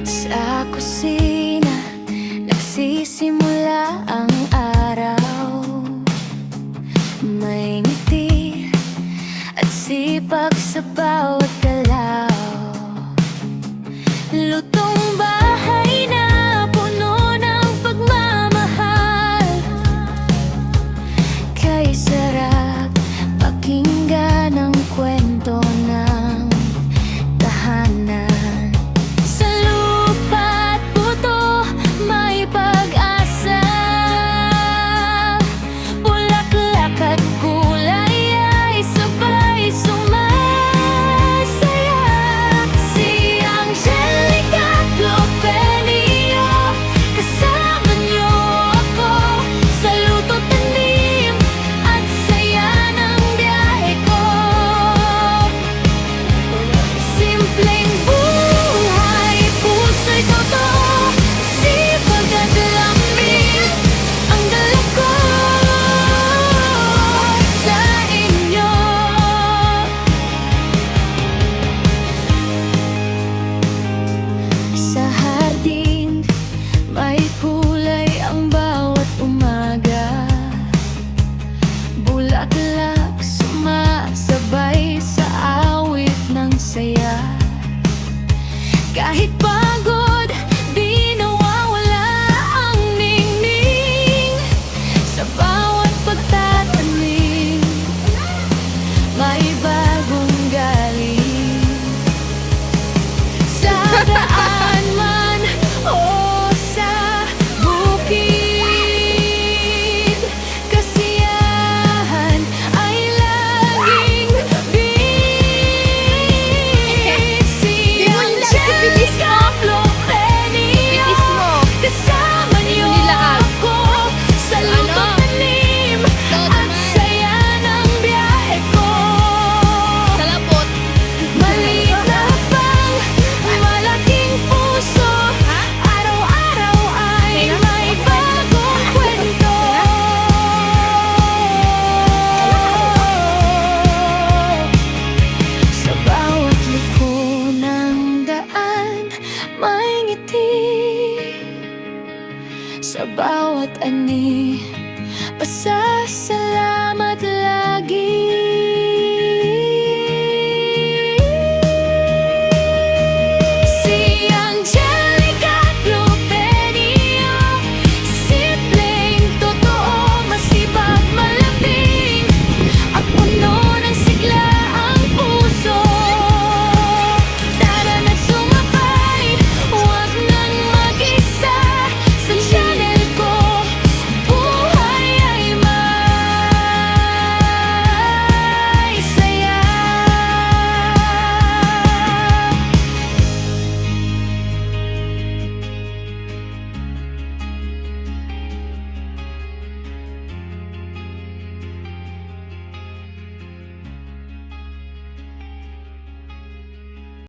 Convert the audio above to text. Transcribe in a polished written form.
Sa kusina nagsisimula ang araw. May ngiti at sipag sa bawat galaw. Lutong bahay na puno ng pagmamahal. Kay sarap pakinggan ang kwento ng tahanan. Sa lupa at buto may pag-asa. Bulaklak at kulay ay sabay sumasaya. Si Angelica Clopenio, kasama niyo ako sa luto't tanim at saya ng biyahe ko. Simpleng buhay, puso'y totoo, sipag at lambing ang dala ko sa inyo. Sa hardin may kulay ang bawat umaga. Bulaklak sumasabay sa awit ng saya. Kahit pagod, di nawawala ang ningning. Sa bawat pagtatanim, may bagong galing. Sa daan man o sa bukid, kasiyahan ay laging big. Si Angelica Clopenio, kasama niyo ako sa luto't tanim at saya ng biyahe ko. Maliit na pang malaking puso, araw-araw ay may bagong kwento. Sa bawat liko ng daan may ngiti. Sa bawat ani pasasalamat.